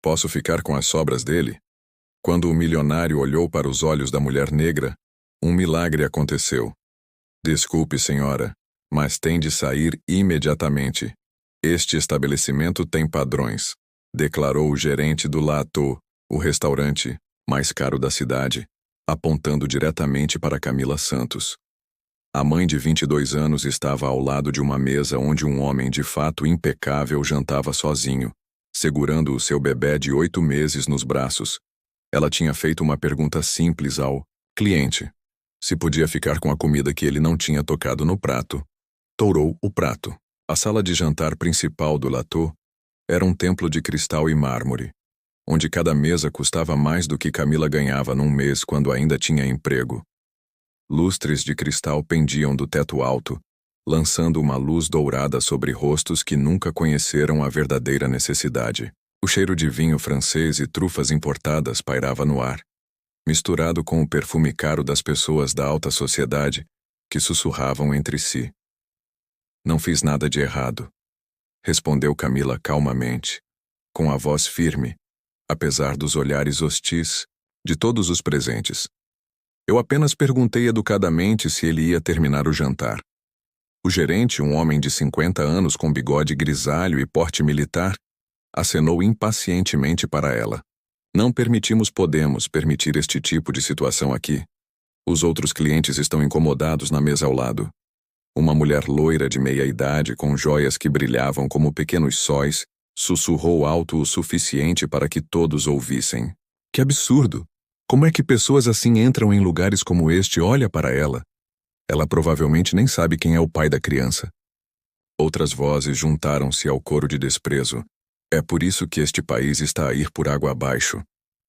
Posso ficar com as sobras dele? Quando o milionário olhou para os olhos da mulher negra, um milagre aconteceu. Desculpe, senhora, mas tem de sair imediatamente. Este estabelecimento tem padrões, declarou o gerente do Lato, o restaurante mais caro da cidade, apontando diretamente para Camila Santos. A mãe de 22 anos estava ao lado de uma mesa onde um homem de fato impecável jantava sozinho, segurando o seu bebê de 8 meses nos braços. Ela tinha feito uma pergunta simples ao cliente: se podia ficar com a comida que ele não tinha tocado no prato. Tourou o prato. A sala de jantar principal do Lato era um templo de cristal e mármore, onde cada mesa custava mais do que Camila ganhava num mês quando ainda tinha emprego. Lustres de cristal pendiam do teto alto, lançando uma luz dourada sobre rostos que nunca conheceram a verdadeira necessidade. O cheiro de vinho francês e trufas importadas pairava no ar, misturado com o perfume caro das pessoas da alta sociedade que sussurravam entre si. Não fiz nada de errado, respondeu Camila calmamente, com a voz firme, apesar dos olhares hostis de todos os presentes. Eu apenas perguntei educadamente se ele ia terminar o jantar. O gerente, um homem de 50 anos com bigode grisalho e porte militar, acenou impacientemente para ela. Não podemos permitir este tipo de situação aqui. Os outros clientes estão incomodados na mesa ao lado. Uma mulher loira de meia-idade com joias que brilhavam como pequenos sóis sussurrou alto o suficiente para que todos ouvissem. Que absurdo! Como é que pessoas assim entram em lugares como este? Olha para ela. Ela provavelmente nem sabe quem é o pai da criança. Outras vozes juntaram-se ao coro de desprezo. É por isso que este país está a ir por água abaixo,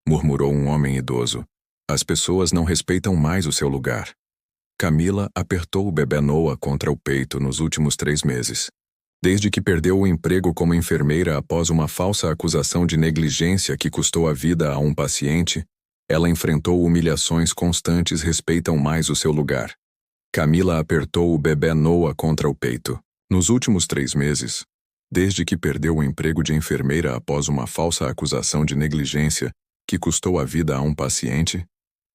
murmurou um homem idoso. As pessoas não respeitam mais o seu lugar. Camila apertou o bebê Noah contra o peito nos últimos 3 meses. Desde que perdeu o emprego como enfermeira após uma falsa acusação de negligência que custou a vida a um paciente, ela enfrentou humilhações constantes. Respeitam mais o seu lugar. Camila apertou o bebê Noah contra o peito. Nos últimos 3 meses, desde que perdeu o emprego de enfermeira após uma falsa acusação de negligência que custou a vida a um paciente,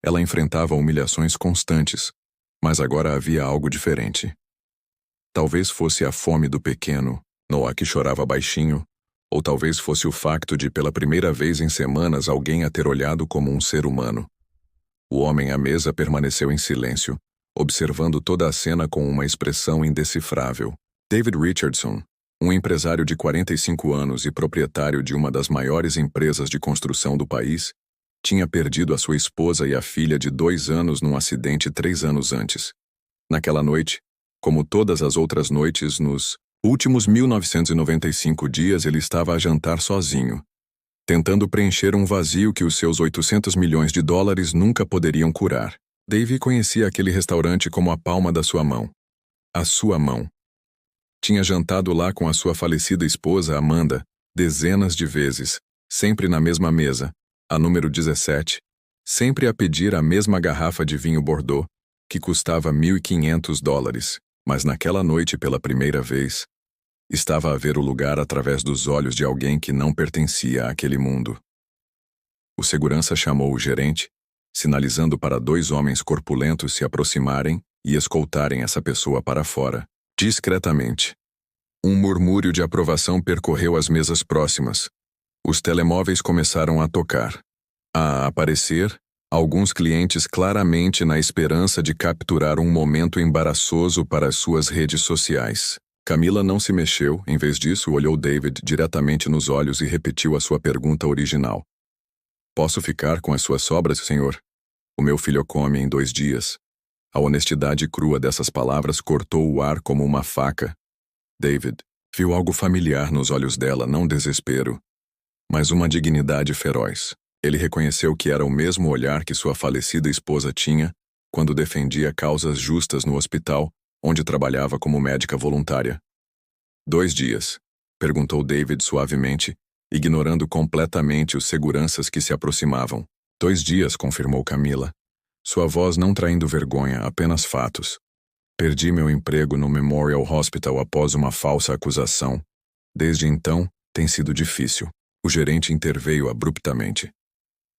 ela enfrentava humilhações constantes, mas agora havia algo diferente. Talvez fosse a fome do pequeno, Noah que chorava baixinho, ou talvez fosse o facto de pela primeira vez em semanas alguém a ter olhado como um ser humano. O homem à mesa permaneceu em silêncio, observando toda a cena com uma expressão indecifrável. David Richardson, um empresário de 45 anos e proprietário de uma das maiores empresas de construção do país, tinha perdido a sua esposa e a filha de 2 anos num acidente 3 anos antes. Naquela noite, como todas as outras noites nos últimos 1995 dias, ele estava a jantar sozinho, tentando preencher um vazio que os seus 800 milhões de dólares nunca poderiam curar. Dave conhecia aquele restaurante como a palma da sua mão. A sua mão. Tinha jantado lá com a sua falecida esposa, Amanda, dezenas de vezes, sempre na mesma mesa, a número 17, sempre a pedir a mesma garrafa de vinho Bordeaux, que custava $1.500, mas naquela noite, pela primeira vez, estava a ver o lugar através dos olhos de alguém que não pertencia àquele mundo. O segurança chamou o gerente, sinalizando para 2 homens corpulentos se aproximarem e escoltarem essa pessoa para fora, discretamente. Um murmúrio de aprovação percorreu as mesas próximas. Os telemóveis começaram a tocar. A aparecer, alguns clientes claramente na esperança de capturar um momento embaraçoso para as suas redes sociais. Camila não se mexeu, em vez disso olhou David diretamente nos olhos e repetiu a sua pergunta original. Posso ficar com as suas sobras, senhor? O meu filho come em 2 dias. A honestidade crua dessas palavras cortou o ar como uma faca. David viu algo familiar nos olhos dela, não desespero, mas uma dignidade feroz. Ele reconheceu que era o mesmo olhar que sua falecida esposa tinha quando defendia causas justas no hospital, onde trabalhava como médica voluntária. 2 dias? Perguntou David suavemente, ignorando completamente os seguranças que se aproximavam. 2 dias, confirmou Camila. Sua voz não traindo vergonha, apenas fatos. Perdi meu emprego no Memorial Hospital após uma falsa acusação. Desde então, tem sido difícil. O gerente interveio abruptamente.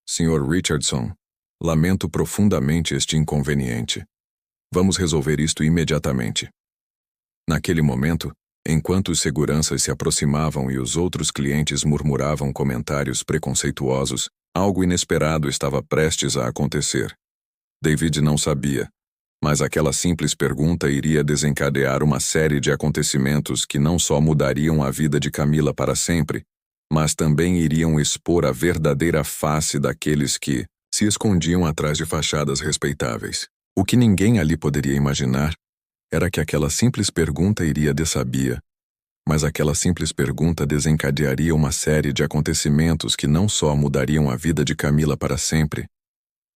Sr. Richardson, lamento profundamente este inconveniente. Vamos resolver isto imediatamente. Naquele momento, enquanto os seguranças se aproximavam e os outros clientes murmuravam comentários preconceituosos, algo inesperado estava prestes a acontecer. David não sabia, mas aquela simples pergunta iria desencadear uma série de acontecimentos que não só mudariam a vida de Camila para sempre, mas também iriam expor a verdadeira face daqueles que se escondiam atrás de fachadas respeitáveis. O que ninguém ali poderia imaginar era que aquela simples pergunta iria dessabia, mas aquela simples pergunta desencadearia uma série de acontecimentos que não só mudariam a vida de Camila para sempre,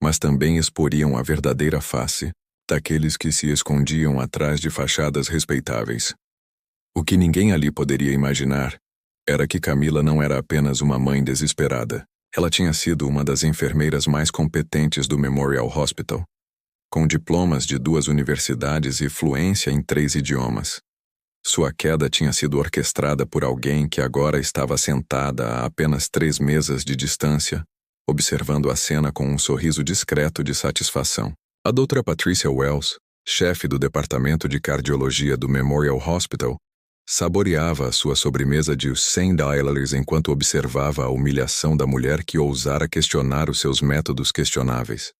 mas também exporiam a verdadeira face daqueles que se escondiam atrás de fachadas respeitáveis. O que ninguém ali poderia imaginar era que Camila não era apenas uma mãe desesperada. Ela tinha sido uma das enfermeiras mais competentes do Memorial Hospital, com diplomas de 2 universidades e fluência em 3 idiomas. Sua queda tinha sido orquestrada por alguém que agora estava sentada a apenas 3 mesas de distância, observando a cena com um sorriso discreto de satisfação. A doutora Patricia Wells, chefe do departamento de cardiologia do Memorial Hospital, saboreava a sua sobremesa de $100 enquanto observava a humilhação da mulher que ousara questionar os seus métodos questionáveis.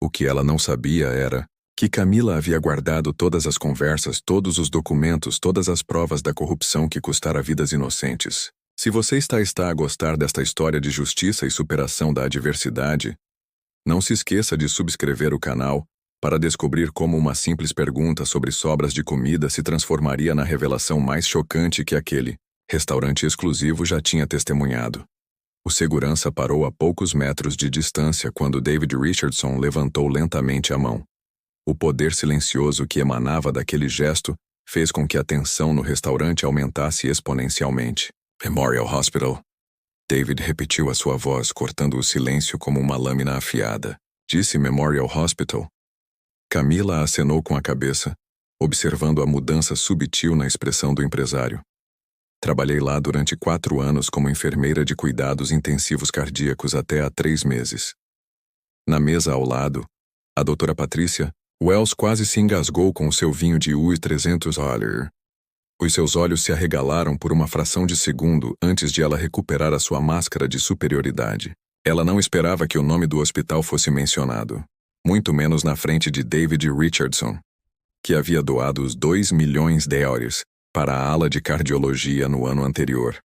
O que ela não sabia era que Camila havia guardado todas as conversas, todos os documentos, todas as provas da corrupção que custara vidas inocentes. Se você está a gostar desta história de justiça e superação da adversidade, não se esqueça de subscrever o canal para descobrir como uma simples pergunta sobre sobras de comida se transformaria na revelação mais chocante que aquele restaurante exclusivo já tinha testemunhado. O segurança parou a poucos metros de distância quando David Richardson levantou lentamente a mão. O poder silencioso que emanava daquele gesto fez com que a tensão no restaurante aumentasse exponencialmente. Memorial Hospital. David repetiu a sua voz, cortando o silêncio como uma lâmina afiada. Disse Memorial Hospital. Camila acenou com a cabeça, observando a mudança subtil na expressão do empresário. Trabalhei lá durante 4 anos como enfermeira de cuidados intensivos cardíacos até há 3 meses. Na mesa ao lado, a doutora Patricia Wells quase se engasgou com o seu vinho de $300. Os seus olhos se arregalaram por uma fração de segundo antes de ela recuperar a sua máscara de superioridade. Ela não esperava que o nome do hospital fosse mencionado, muito menos na frente de David Richardson, que havia doado os $2 milhões para a ala de cardiologia no ano anterior.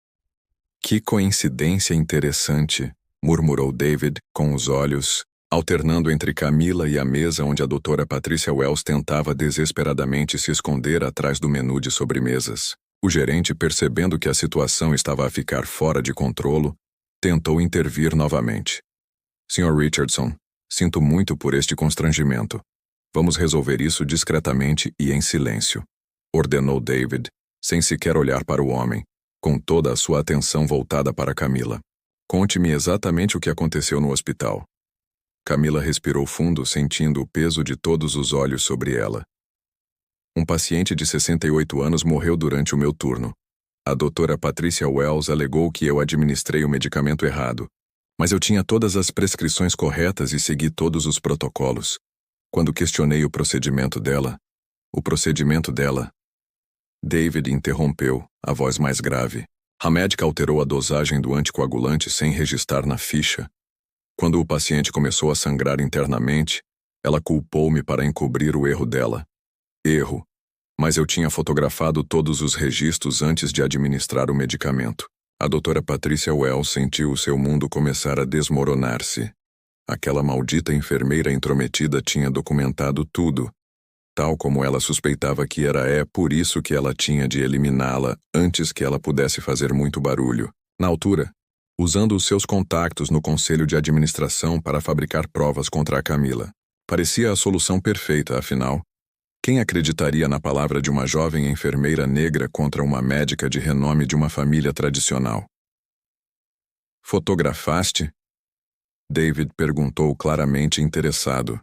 Que coincidência interessante, murmurou David, com os olhos alternando entre Camila e a mesa onde a doutora Patricia Wells tentava desesperadamente se esconder atrás do menu de sobremesas. O gerente, percebendo que a situação estava a ficar fora de controlo, tentou intervir novamente. Sr. Richardson, sinto muito por este constrangimento. Vamos resolver isso discretamente e em silêncio, ordenou David, sem sequer olhar para o homem, com toda a sua atenção voltada para Camila. Conte-me exatamente o que aconteceu no hospital. Camila respirou fundo, sentindo o peso de todos os olhos sobre ela. Um paciente de 68 anos morreu durante o meu turno. A doutora Patricia Wells alegou que eu administrei o medicamento errado, mas eu tinha todas as prescrições corretas e segui todos os protocolos. Quando questionei o procedimento dela... David interrompeu, a voz mais grave. A médica alterou a dosagem do anticoagulante sem registrar na ficha. Quando o paciente começou a sangrar internamente, ela culpou-me para encobrir o erro dela. Erro. Mas eu tinha fotografado todos os registros antes de administrar o medicamento. A doutora Patricia Wells sentiu o seu mundo começar a desmoronar-se. Aquela maldita enfermeira intrometida tinha documentado tudo, tal como ela suspeitava que era. Por isso que ela tinha de eliminá-la antes que ela pudesse fazer muito barulho. Na altura, usando os seus contactos no conselho de administração para fabricar provas contra a Camila. Parecia a solução perfeita, afinal. Quem acreditaria na palavra de uma jovem enfermeira negra contra uma médica de renome de uma família tradicional? Fotografaste? David perguntou claramente interessado.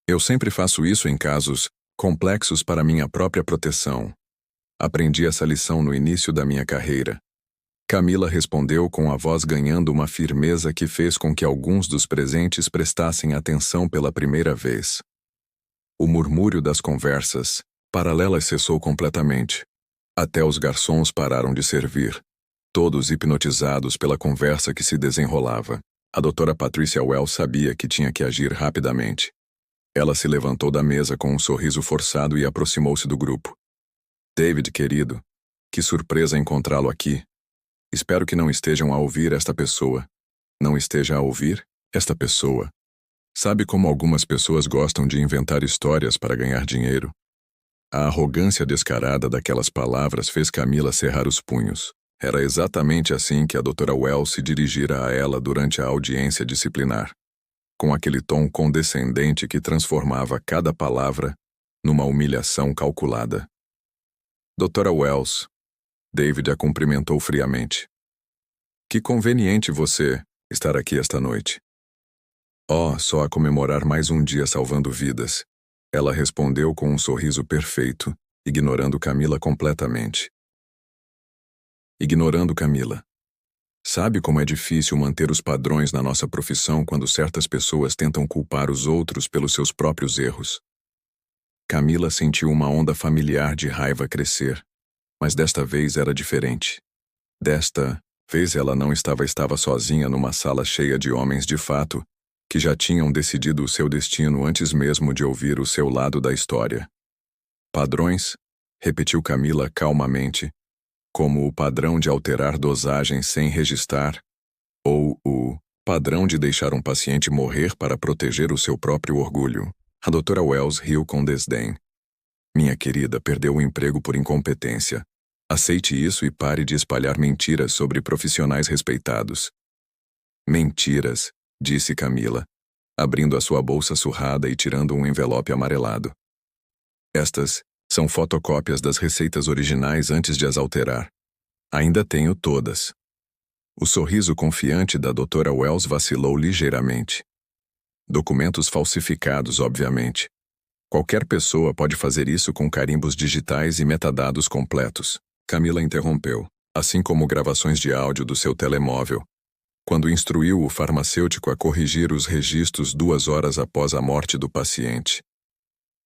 Eu sempre faço isso em casos complexos para minha própria proteção. Aprendi essa lição no início da minha carreira. Camila respondeu com a voz ganhando uma firmeza que fez com que alguns dos presentes prestassem atenção pela primeira vez. O murmúrio das conversas paralelas cessou completamente. Até os garçons pararam de servir, todos hipnotizados pela conversa que se desenrolava. A doutora Patricia Wells sabia que tinha que agir rapidamente. Ela se levantou da mesa com um sorriso forçado e aproximou-se do grupo. David, querido, que surpresa encontrá-lo aqui. Espero que não estejam a ouvir esta pessoa. Não esteja a ouvir esta pessoa. Sabe como algumas pessoas gostam de inventar histórias para ganhar dinheiro? A arrogância descarada daquelas palavras fez Camila cerrar os punhos. Era exatamente assim que a doutora Wells se dirigira a ela durante a audiência disciplinar, com aquele tom condescendente que transformava cada palavra numa humilhação calculada. Doutora Wells, David a cumprimentou friamente. Que conveniente você estar aqui esta noite. Oh, só a comemorar mais um dia salvando vidas. Ela respondeu com um sorriso perfeito, ignorando Camila completamente. Ignorando Camila. Sabe como é difícil manter os padrões na nossa profissão quando certas pessoas tentam culpar os outros pelos seus próprios erros? Camila sentiu uma onda familiar de raiva crescer, mas desta vez era diferente. Desta vez ela não estava sozinha numa sala cheia de homens de fato, que já tinham decidido o seu destino antes mesmo de ouvir o seu lado da história. Padrões? Repetiu Camila calmamente, como o padrão de alterar dosagens sem registrar, ou o padrão de deixar um paciente morrer para proteger o seu próprio orgulho. A doutora Wells riu com desdém. Minha querida, perdeu o emprego por incompetência. Aceite isso e pare de espalhar mentiras sobre profissionais respeitados. Mentiras, disse Camila, abrindo a sua bolsa surrada e tirando um envelope amarelado. Estas são fotocópias das receitas originais antes de as alterar. Ainda tenho todas. O sorriso confiante da doutora Wells vacilou ligeiramente. Documentos falsificados, obviamente. Qualquer pessoa pode fazer isso com carimbos digitais e metadados completos. Camila interrompeu, assim como gravações de áudio do seu telemóvel, quando instruiu o farmacêutico a corrigir os registros 2 horas após a morte do paciente.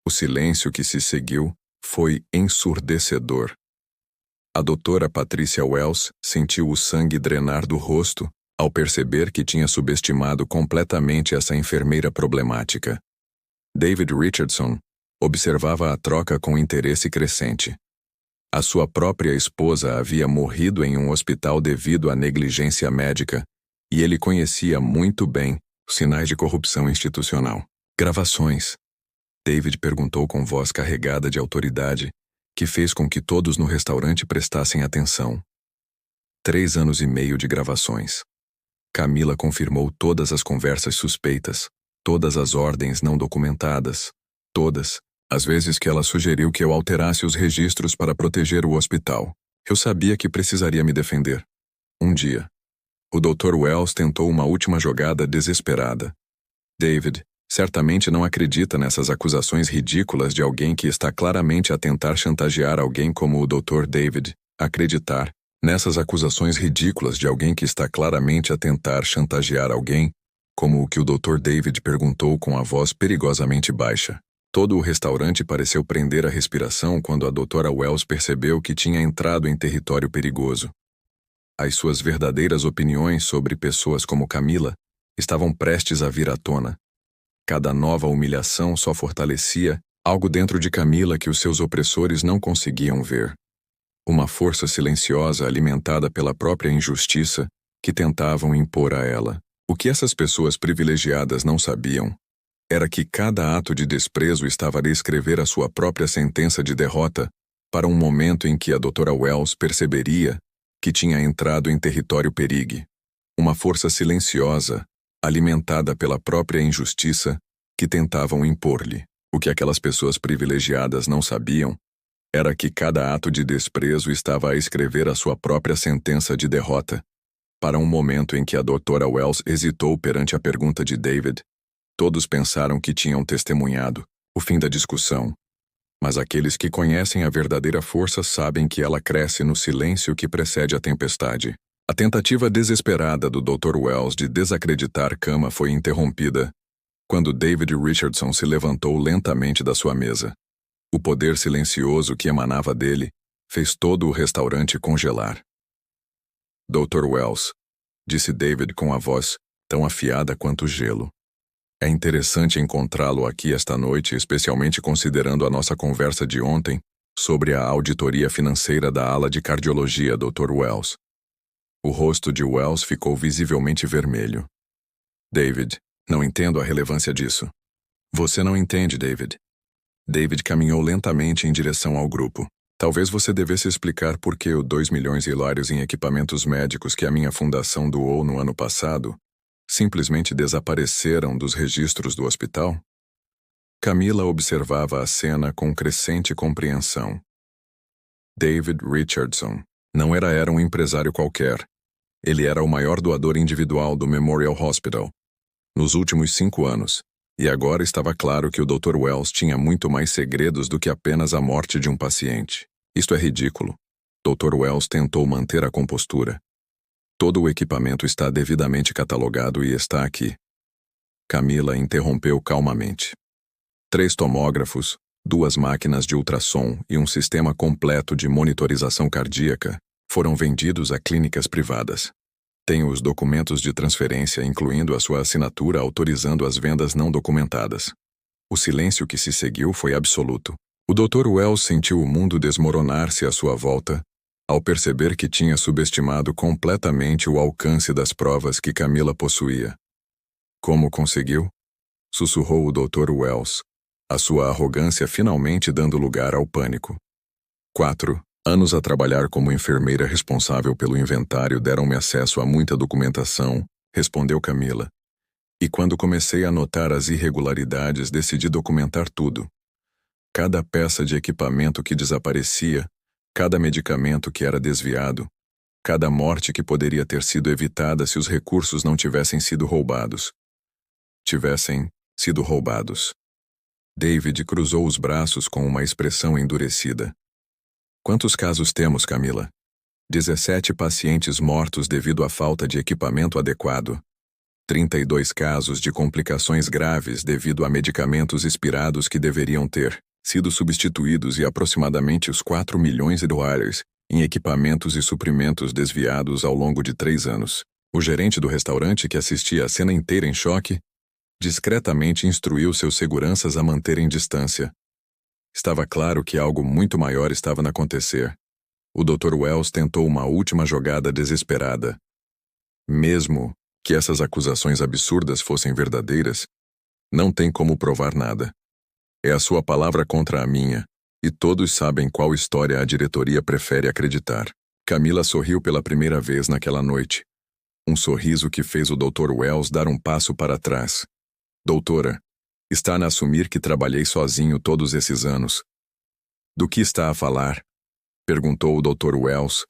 O silêncio que se seguiu foi ensurdecedor. A doutora Patricia Wells sentiu o sangue drenar do rosto ao perceber que tinha subestimado completamente essa enfermeira problemática. David Richardson observava a troca com interesse crescente. A sua própria esposa havia morrido em um hospital devido à negligência médica, e ele conhecia muito bem os sinais de corrupção institucional. Gravações. David perguntou com voz carregada de autoridade, que fez com que todos no restaurante prestassem atenção. 3 anos e meio de gravações. Camila confirmou todas as conversas suspeitas, todas as ordens não documentadas, todas as vezes que ela sugeriu que eu alterasse os registros para proteger o hospital. Eu sabia que precisaria me defender. Um dia, o Dr. Wells tentou uma última jogada desesperada. David certamente não acredita nessas acusações ridículas de alguém que está claramente a tentar chantagear alguém como o Dr. David. Acreditar nessas acusações ridículas de alguém que está claramente a tentar chantagear alguém, como o que o Dr. David perguntou com a voz perigosamente baixa. Todo o restaurante pareceu prender a respiração quando a doutora Wells percebeu que tinha entrado em território perigoso. As suas verdadeiras opiniões sobre pessoas como Camila estavam prestes a vir à tona. Cada nova humilhação só fortalecia algo dentro de Camila que os seus opressores não conseguiam ver. Uma força silenciosa alimentada pela própria injustiça que tentavam impor a ela. O que essas pessoas privilegiadas não sabiam era que cada ato de desprezo estava a descrever a sua própria sentença de derrota para um momento em que a doutora Wells perceberia que tinha entrado em território perigo. Uma força silenciosa, alimentada pela própria injustiça que tentavam impor-lhe. O que aquelas pessoas privilegiadas não sabiam era que cada ato de desprezo estava a escrever a sua própria sentença de derrota. Para um momento em que a doutora Wells hesitou perante a pergunta de David, todos pensaram que tinham testemunhado o fim da discussão. Mas aqueles que conhecem a verdadeira força sabem que ela cresce no silêncio que precede a tempestade. A tentativa desesperada do Dr. Wells de desacreditar Cama foi interrompida quando David Richardson se levantou lentamente da sua mesa. O poder silencioso que emanava dele fez todo o restaurante congelar. Dr. Wells, disse David com a voz tão afiada quanto o gelo. É interessante encontrá-lo aqui esta noite, especialmente considerando a nossa conversa de ontem sobre a auditoria financeira da ala de cardiologia, Dr. Wells. O rosto de Wells ficou visivelmente vermelho. David, não entendo a relevância disso. Você não entende, David. David caminhou lentamente em direção ao grupo. Talvez você devesse explicar por que os 2 milhões hilários em equipamentos médicos que a minha fundação doou no ano passado simplesmente desapareceram dos registros do hospital? Camila observava a cena com crescente compreensão. David Richardson não era um empresário qualquer. Ele era o maior doador individual do Memorial Hospital nos últimos 5 anos, e agora estava claro que o Dr. Wells tinha muito mais segredos do que apenas a morte de um paciente. Isto é ridículo. Dr. Wells tentou manter a compostura. Todo o equipamento está devidamente catalogado e está aqui. Camila interrompeu calmamente. 3 tomógrafos, 2 máquinas de ultrassom e um sistema completo de monitorização cardíaca foram vendidos a clínicas privadas. Tenho os documentos de transferência, incluindo a sua assinatura autorizando as vendas não documentadas. O silêncio que se seguiu foi absoluto. O Dr. Wells sentiu o mundo desmoronar-se à sua volta, ao perceber que tinha subestimado completamente o alcance das provas que Camila possuía. Como conseguiu? Sussurrou o Dr. Wells, a sua arrogância finalmente dando lugar ao pânico. 4 anos a trabalhar como enfermeira responsável pelo inventário deram-me acesso a muita documentação, respondeu Camila. E quando comecei a notar as irregularidades, decidi documentar tudo. Cada peça de equipamento que desaparecia, cada medicamento que era desviado, cada morte que poderia ter sido evitada se os recursos não tivessem sido roubados. David cruzou os braços com uma expressão endurecida. Quantos casos temos, Camila? 17 pacientes mortos devido à falta de equipamento adequado. 32 casos de complicações graves devido a medicamentos expirados que deveriam ter sido substituídos e aproximadamente os 4 milhões de dólares em equipamentos e suprimentos desviados ao longo de 3 anos. O gerente do restaurante, que assistia a cena inteira em choque, discretamente instruiu seus seguranças a manterem distância. Estava claro que algo muito maior estava a acontecer. O Dr. Wells tentou uma última jogada desesperada. Mesmo que essas acusações absurdas fossem verdadeiras, não tem como provar nada. É a sua palavra contra a minha, e todos sabem qual história a diretoria prefere acreditar. Camila sorriu pela primeira vez naquela noite. Um sorriso que fez o Dr. Wells dar um passo para trás. Doutora, está a assumir que trabalhei sozinho todos esses anos. Do que está a falar? Perguntou o Dr. Wells,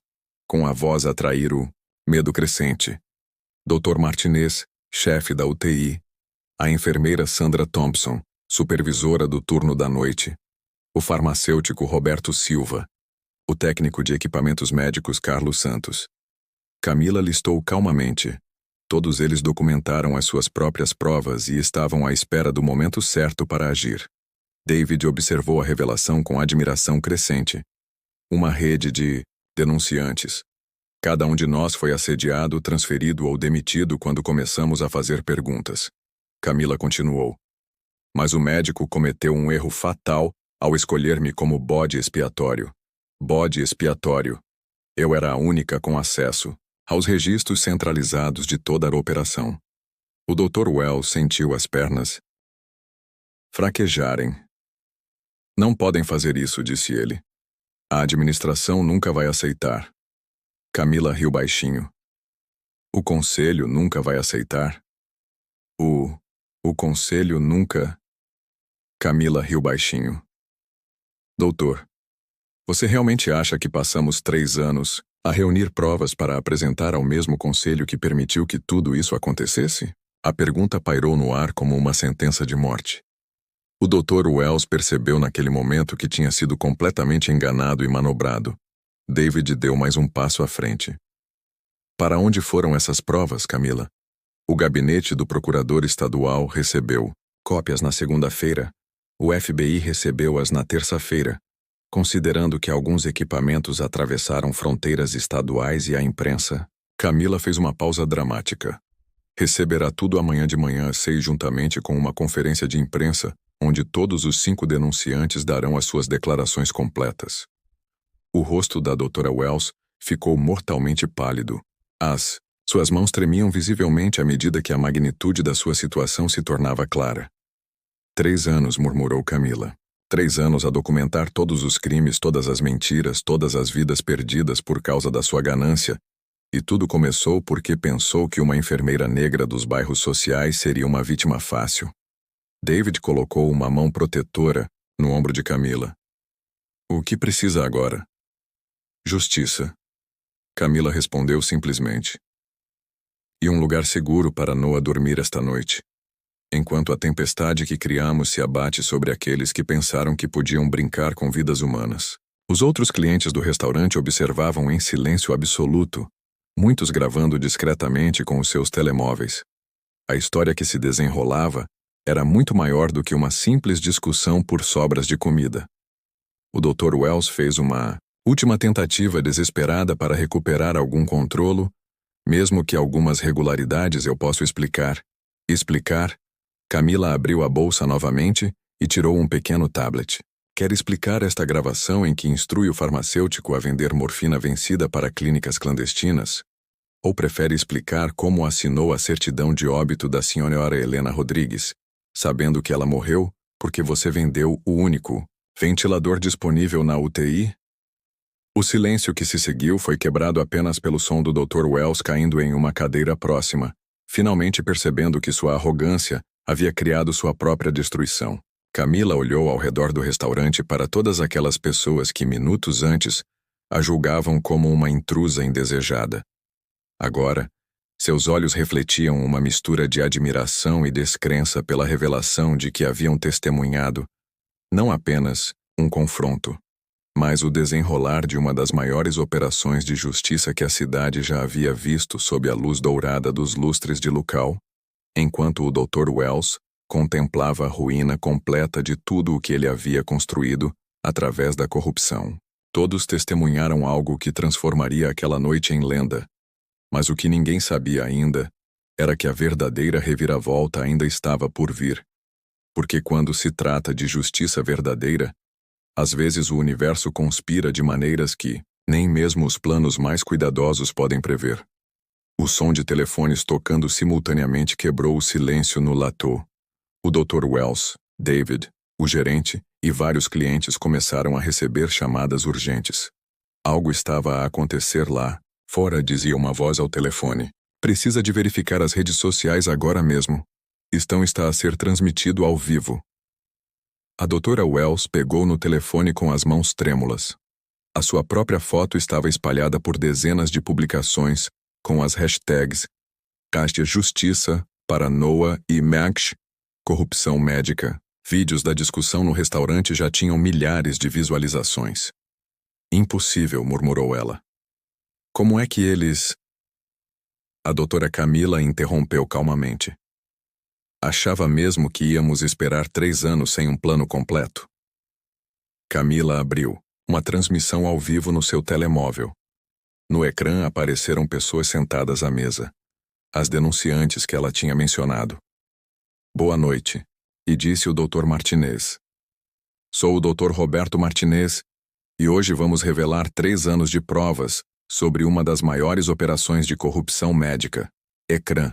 com a voz a trair o medo crescente. Dr. Martinez, chefe da UTI. A enfermeira Sandra Thompson, supervisora do turno da noite. O farmacêutico Roberto Silva. O técnico de equipamentos médicos Carlos Santos. Camila listou calmamente. Todos eles documentaram as suas próprias provas e estavam à espera do momento certo para agir. David observou a revelação com admiração crescente. Uma rede de denunciantes. Cada um de nós foi assediado, transferido ou demitido quando começamos a fazer perguntas. Camila continuou. Mas o médico cometeu um erro fatal ao escolher-me como bode expiatório. Bode expiatório. Eu era a única com acesso aos registros centralizados de toda a operação. O Dr. Wells sentiu as pernas fraquejarem. Não podem fazer isso, disse ele. A administração nunca vai aceitar. Camila riu baixinho. O conselho nunca vai aceitar? O conselho nunca... Camila riu baixinho. Doutor, você realmente acha que passamos 3 anos a reunir provas para apresentar ao mesmo conselho que permitiu que tudo isso acontecesse? A pergunta pairou no ar como uma sentença de morte. O Dr. Wells percebeu naquele momento que tinha sido completamente enganado e manobrado. David deu mais um passo à frente. Para onde foram essas provas, Camila? O gabinete do procurador estadual recebeu cópias na segunda-feira. O FBI recebeu-as na terça-feira, considerando que alguns equipamentos atravessaram fronteiras estaduais e a imprensa. Camila fez uma pausa dramática. Receberá tudo amanhã de manhã às 6, juntamente com uma conferência de imprensa, onde todos os 5 denunciantes darão as suas declarações completas. O rosto da Dra. Wells ficou mortalmente pálido. Suas mãos tremiam visivelmente à medida que a magnitude da sua situação se tornava clara. 3 anos, murmurou Camila. 3 anos a documentar todos os crimes, todas as mentiras, todas as vidas perdidas por causa da sua ganância. E tudo começou porque pensou que uma enfermeira negra dos bairros sociais seria uma vítima fácil. David colocou uma mão protetora no ombro de Camila. O que precisa agora? Justiça. Camila respondeu simplesmente. E um lugar seguro para Noah dormir esta noite, enquanto a tempestade que criamos se abate sobre aqueles que pensaram que podiam brincar com vidas humanas. Os outros clientes do restaurante observavam em silêncio absoluto, muitos gravando discretamente com os seus telemóveis. A história que se desenrolava era muito maior do que uma simples discussão por sobras de comida. O Dr. Wells fez uma última tentativa desesperada para recuperar algum controlo, mesmo que algumas regularidades eu posso explicar. Camila abriu a bolsa novamente e tirou um pequeno tablet. Quer explicar esta gravação em que instrui o farmacêutico a vender morfina vencida para clínicas clandestinas? Ou prefere explicar como assinou a certidão de óbito da senhora Helena Rodrigues, sabendo que ela morreu porque você vendeu o único ventilador disponível na UTI? O silêncio que se seguiu foi quebrado apenas pelo som do Dr. Wells caindo em uma cadeira próxima, finalmente percebendo que sua arrogância havia criado sua própria destruição. Camila olhou ao redor do restaurante para todas aquelas pessoas que minutos antes a julgavam como uma intrusa indesejada. Agora, seus olhos refletiam uma mistura de admiração e descrença pela revelação de que haviam testemunhado não apenas um confronto, mas o desenrolar de uma das maiores operações de justiça que a cidade já havia visto sob a luz dourada dos lustres de Lucal, enquanto o Dr. Wells contemplava a ruína completa de tudo o que ele havia construído através da corrupção. Todos testemunharam algo que transformaria aquela noite em lenda, mas o que ninguém sabia ainda era que a verdadeira reviravolta ainda estava por vir. Porque quando se trata de justiça verdadeira, às vezes o universo conspira de maneiras que nem mesmo os planos mais cuidadosos podem prever. O som de telefones tocando simultaneamente quebrou o silêncio no latô. O Dr. Wells, David, o gerente e vários clientes começaram a receber chamadas urgentes. Algo estava a acontecer lá, fora, dizia uma voz ao telefone. Precisa de verificar as redes sociais agora mesmo. Está a ser transmitido ao vivo. A Dra. Wells pegou no telefone com as mãos trêmulas. A sua própria foto estava espalhada por dezenas de publicações, com as hashtags Justiça para Noah e Max, corrupção médica. Vídeos da discussão no restaurante já tinham milhares de visualizações. Impossível, murmurou ela. Como é que eles... A doutora Camila interrompeu calmamente. Achava mesmo que íamos esperar 3 anos sem um plano completo? Camila abriu uma transmissão ao vivo no seu telemóvel. No ecrã apareceram pessoas sentadas à mesa. As denunciantes que ela tinha mencionado. Boa noite, e disse o Dr. Martinez. Sou o Dr. Roberto Martinez, e hoje vamos revelar 3 anos de provas sobre uma das maiores operações de corrupção médica. Ecrã.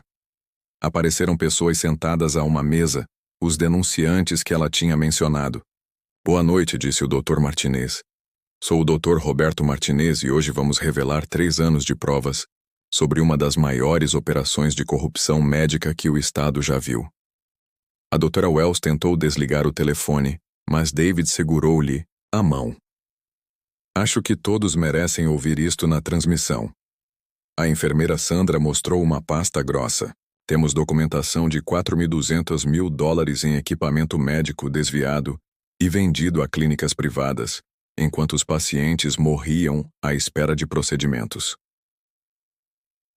Apareceram pessoas sentadas a uma mesa, os denunciantes que ela tinha mencionado. Boa noite, disse o Dr. Martinez. Sou o Dr. Roberto Martinez e hoje vamos revelar 3 anos de provas sobre uma das maiores operações de corrupção médica que o Estado já viu. A Dra. Wells tentou desligar o telefone, mas David segurou-lhe a mão. Acho que todos merecem ouvir isto na transmissão. A enfermeira Sandra mostrou uma pasta grossa. Temos documentação de $4.200 mil em equipamento médico desviado e vendido a clínicas privadas, enquanto os pacientes morriam à espera de procedimentos.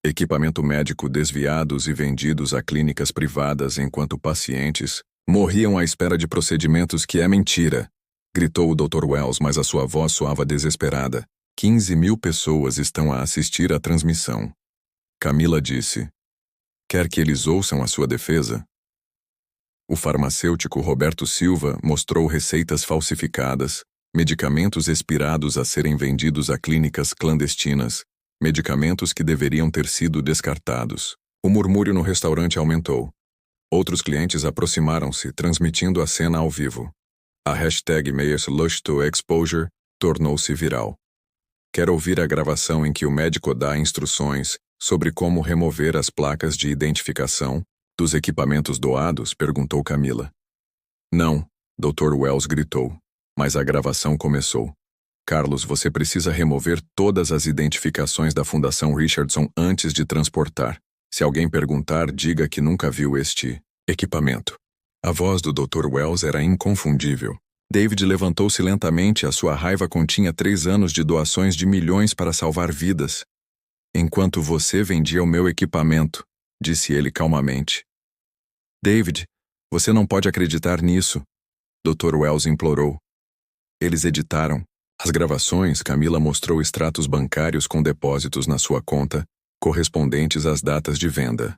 equipamento médico desviados e vendidos a clínicas privadas enquanto pacientes morriam à espera de procedimentos que é mentira, gritou o Dr. Wells, mas a sua voz soava desesperada. 15.000 pessoas estão a assistir à transmissão. Camila disse. Quer que eles ouçam a sua defesa? O farmacêutico Roberto Silva mostrou receitas falsificadas, medicamentos expirados a serem vendidos a clínicas clandestinas, medicamentos que deveriam ter sido descartados. O murmúrio no restaurante aumentou. Outros clientes aproximaram-se, transmitindo a cena ao vivo. A hashtag #MayesLustToExposure tornou-se viral. Quer ouvir a gravação em que o médico dá instruções sobre como remover as placas de identificação dos equipamentos doados? Perguntou Camila. Não, Dr. Wells gritou, mas a gravação começou. Carlos, você precisa remover todas as identificações da Fundação Richardson antes de transportar. Se alguém perguntar, diga que nunca viu este equipamento. A voz do Dr. Wells era inconfundível. David levantou-se lentamente, a sua raiva continha 3 anos de doações de milhões para salvar vidas. Enquanto você vendia o meu equipamento, disse ele calmamente. David, você não pode acreditar nisso, Dr. Wells implorou. Eles editaram as gravações. Camila mostrou extratos bancários com depósitos na sua conta, correspondentes às datas de venda.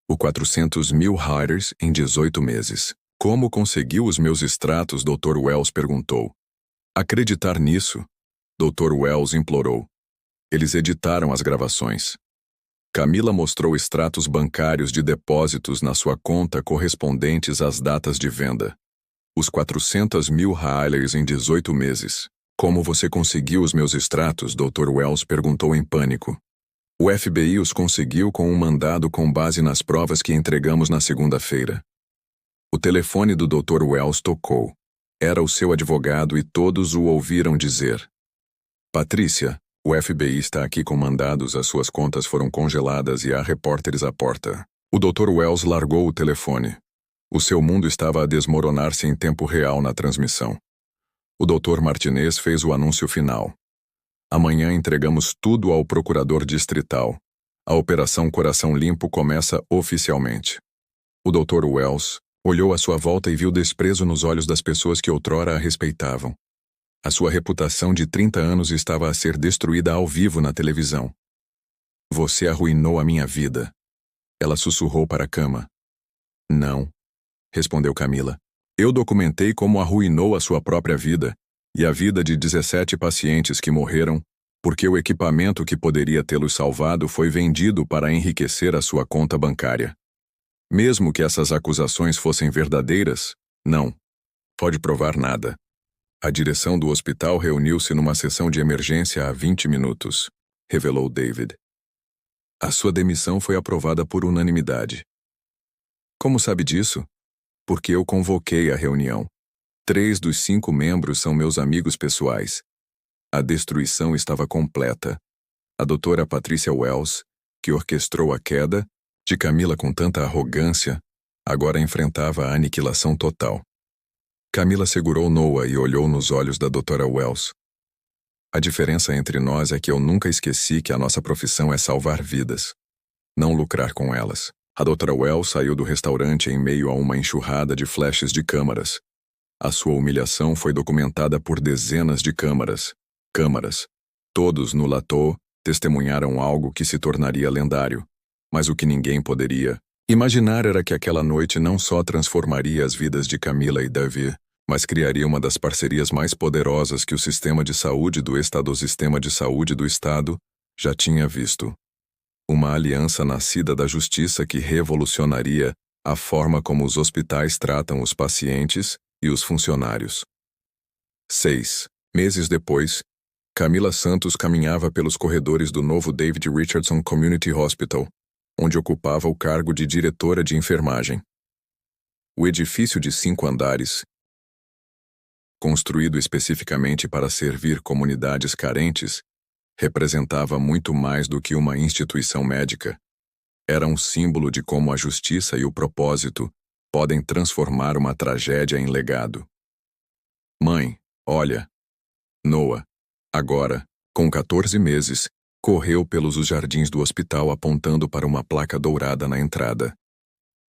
O 400.000 Riders em 18 meses. Como conseguiu os meus extratos? Dr. Wells perguntou. Acreditar nisso? Dr. Wells implorou. Eles editaram as gravações. Camila mostrou extratos bancários de depósitos na sua conta correspondentes às datas de venda. Os 400.000 Riders em 18 meses. Como você conseguiu os meus extratos? Dr. Wells perguntou em pânico. O FBI os conseguiu com um mandado com base nas provas que entregamos na segunda-feira. O telefone do Dr. Wells tocou. Era o seu advogado e todos o ouviram dizer. Patrícia, o FBI está aqui com mandados, as suas contas foram congeladas e há repórteres à porta. O Dr. Wells largou o telefone. O seu mundo estava a desmoronar-se em tempo real na transmissão. O Dr. Martinez fez o anúncio final. Amanhã entregamos tudo ao procurador distrital. A Operação Coração Limpo começa oficialmente. O Dr. Wells olhou à sua volta e viu desprezo nos olhos das pessoas que outrora a respeitavam. A sua reputação de 30 anos estava a ser destruída ao vivo na televisão. Você arruinou a minha vida. Ela sussurrou para a cama. Não, respondeu Camila. Eu documentei como arruinou a sua própria vida e a vida de 17 pacientes que morreram porque o equipamento que poderia tê-los salvado foi vendido para enriquecer a sua conta bancária. Mesmo que essas acusações fossem verdadeiras, não. Pode provar nada. A direção do hospital reuniu-se numa sessão de emergência há 20 minutos, revelou David. A sua demissão foi aprovada por unanimidade. Como sabe disso? Porque eu convoquei a reunião. 3 dos 5 membros são meus amigos pessoais. A destruição estava completa. A doutora Patricia Wells, que orquestrou a queda de Camila com tanta arrogância, agora enfrentava a aniquilação total. Camila segurou Noah e olhou nos olhos da doutora Wells. A diferença entre nós é que eu nunca esqueci que a nossa profissão é salvar vidas, não lucrar com elas. A doutora Wells saiu do restaurante em meio a uma enxurrada de flashes de câmaras. A sua humilhação foi documentada por dezenas de câmaras. Todos no Latou testemunharam algo que se tornaria lendário. Mas o que ninguém poderia imaginar era que aquela noite não só transformaria as vidas de Camila e Davi, mas criaria uma das parcerias mais poderosas que o sistema de saúde do Estado, já tinha visto. Uma aliança nascida da justiça que revolucionaria a forma como os hospitais tratam os pacientes e os funcionários. 6 meses depois, Camila Santos caminhava pelos corredores do novo David Richardson Community Hospital, onde ocupava o cargo de diretora de enfermagem. O edifício de 5 andares, construído especificamente para servir comunidades carentes, representava muito mais do que uma instituição médica. Era um símbolo de como a justiça e o propósito podem transformar uma tragédia em legado. Mãe, olha. Noah, agora, com 14 meses, correu pelos os jardins do hospital apontando para uma placa dourada na entrada.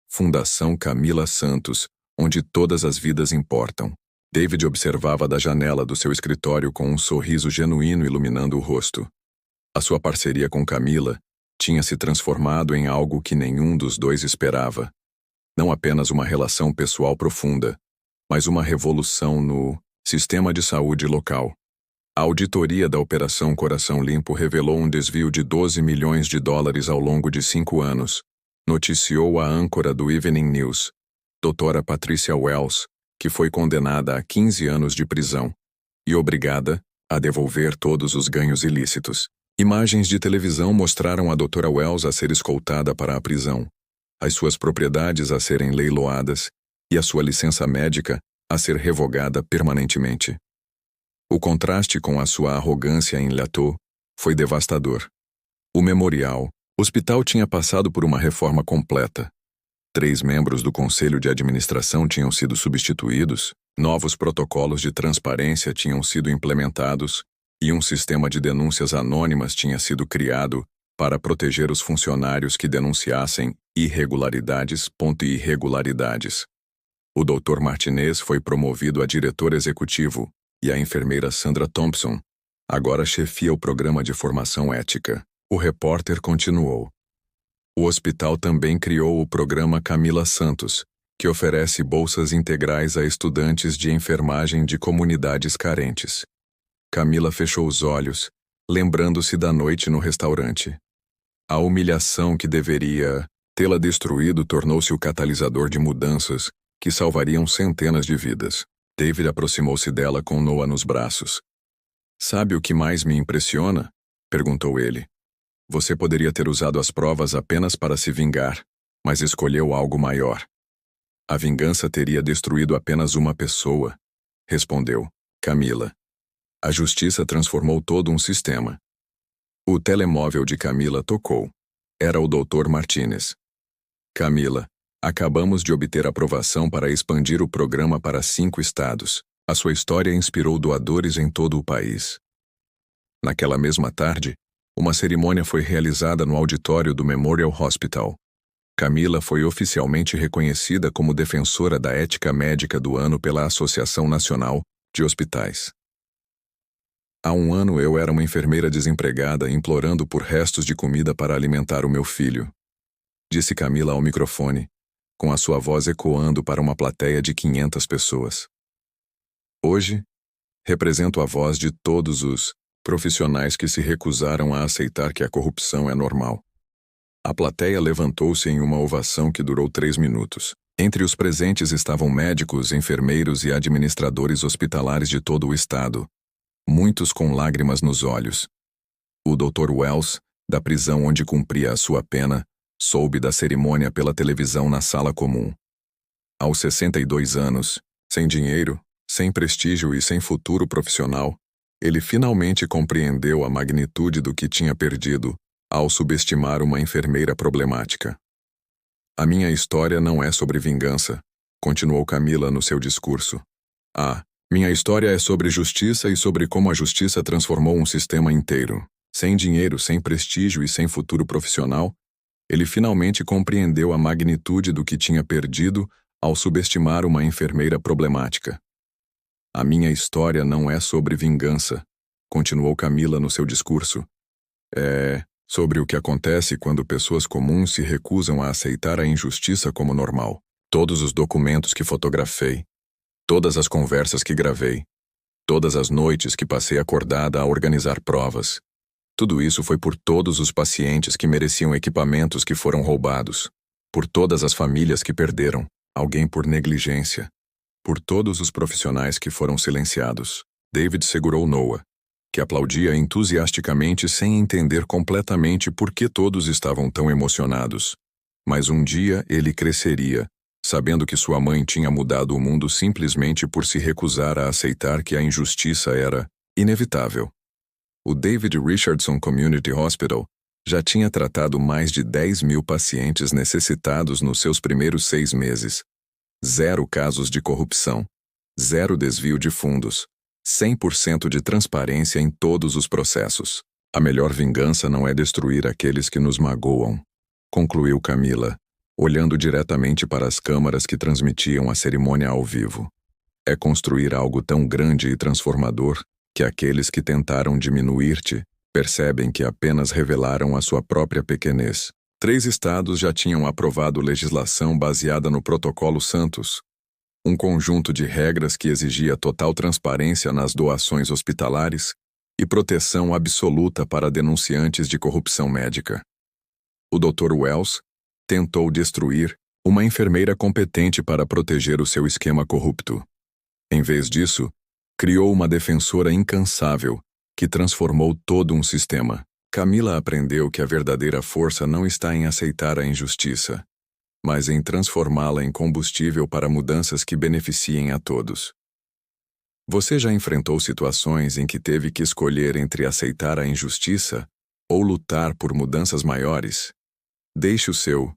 Fundação Camila Santos, onde todas as vidas importam. David observava da janela do seu escritório com um sorriso genuíno iluminando o rosto. A sua parceria com Camila tinha se transformado em algo que nenhum dos dois esperava. Não apenas uma relação pessoal profunda, mas uma revolução no sistema de saúde local. A auditoria da Operação Coração Limpo revelou um desvio de 12 milhões de dólares ao longo de 5 anos, noticiou a âncora do Evening News, doutora Patricia Wells, que foi condenada a 15 anos de prisão e obrigada a devolver todos os ganhos ilícitos. Imagens de televisão mostraram a doutora Wells a ser escoltada para a prisão, as suas propriedades a serem leiloadas e a sua licença médica a ser revogada permanentemente. O contraste com a sua arrogância em Lyautey foi devastador. O memorial, hospital tinha passado por uma reforma completa. 3 membros do conselho de administração tinham sido substituídos, novos protocolos de transparência tinham sido implementados e um sistema de denúncias anônimas tinha sido criado para proteger os funcionários que denunciassem irregularidades. O Dr. Martinez foi promovido a diretor executivo e a enfermeira Sandra Thompson agora chefia o programa de formação ética. O repórter continuou. O hospital também criou o programa Camila Santos, que oferece bolsas integrais a estudantes de enfermagem de comunidades carentes. Camila fechou os olhos, lembrando-se da noite no restaurante. A humilhação que deveria tê-la destruído tornou-se o catalisador de mudanças que salvariam centenas de vidas. David aproximou-se dela com Noah nos braços. "Sabe o que mais me impressiona?" perguntou ele. "Você poderia ter usado as provas apenas para se vingar, mas escolheu algo maior." "A vingança teria destruído apenas uma pessoa", respondeu Camila. "A justiça transformou todo um sistema." O telemóvel de Camila tocou. Era o Dr. Martinez. "Camila, acabamos de obter aprovação para expandir o programa para 5 estados. A sua história inspirou doadores em todo o país." Naquela mesma tarde, uma cerimônia foi realizada no auditório do Memorial Hospital. Camila foi oficialmente reconhecida como defensora da ética médica do ano pela Associação Nacional de Hospitais. "Há 1 ano eu era uma enfermeira desempregada implorando por restos de comida para alimentar o meu filho", disse Camila ao microfone, com a sua voz ecoando para uma plateia de 500 pessoas. "Hoje, represento a voz de todos os profissionais que se recusaram a aceitar que a corrupção é normal." A plateia levantou-se em uma ovação que durou 3 minutos. Entre os presentes estavam médicos, enfermeiros e administradores hospitalares de todo o estado, muitos com lágrimas nos olhos. O Dr. Wells, da prisão onde cumpria a sua pena, soube da cerimônia pela televisão na sala comum. Aos 62 anos, sem dinheiro, sem prestígio e sem futuro profissional, ele finalmente compreendeu a magnitude do que tinha perdido ao subestimar uma enfermeira problemática. "A minha história não é sobre vingança", continuou Camila no seu discurso. Minha história é sobre justiça e sobre como a justiça transformou um sistema inteiro. Sem dinheiro, sem prestígio e sem futuro profissional, ele finalmente compreendeu a magnitude do que tinha perdido ao subestimar uma enfermeira problemática. "A minha história não é sobre vingança", continuou Camila no seu discurso. "É sobre o que acontece quando pessoas comuns se recusam a aceitar a injustiça como normal. Todos os documentos que fotografei, todas as conversas que gravei, todas as noites que passei acordada a organizar provas, tudo isso foi por todos os pacientes que mereciam equipamentos que foram roubados, por todas as famílias que perderam alguém por negligência, por todos os profissionais que foram silenciados." David segurou Noah, que aplaudia entusiasticamente sem entender completamente por que todos estavam tão emocionados. Mas um dia ele cresceria, sabendo que sua mãe tinha mudado o mundo simplesmente por se recusar a aceitar que a injustiça era inevitável. O David Richardson Community Hospital já tinha tratado mais de 10.000 pacientes necessitados nos seus primeiros 6 meses. 0 casos de corrupção, 0 desvio de fundos, 100% de transparência em todos os processos. A melhor vingança não é destruir aqueles que nos magoam, concluiu Camila, olhando diretamente para as câmaras que transmitiam a cerimônia ao vivo. É construir algo tão grande e transformador que aqueles que tentaram diminuir-te percebem que apenas revelaram a sua própria pequenez. 3 estados já tinham aprovado legislação baseada no Protocolo Santos, um conjunto de regras que exigia total transparência nas doações hospitalares e proteção absoluta para denunciantes de corrupção médica. O Dr. Wells tentou destruir uma enfermeira competente para proteger o seu esquema corrupto. Em vez disso, criou uma defensora incansável que transformou todo um sistema. Camila aprendeu que a verdadeira força não está em aceitar a injustiça, mas em transformá-la em combustível para mudanças que beneficiem a todos. Você já enfrentou situações em que teve que escolher entre aceitar a injustiça ou lutar por mudanças maiores? Deixe o seu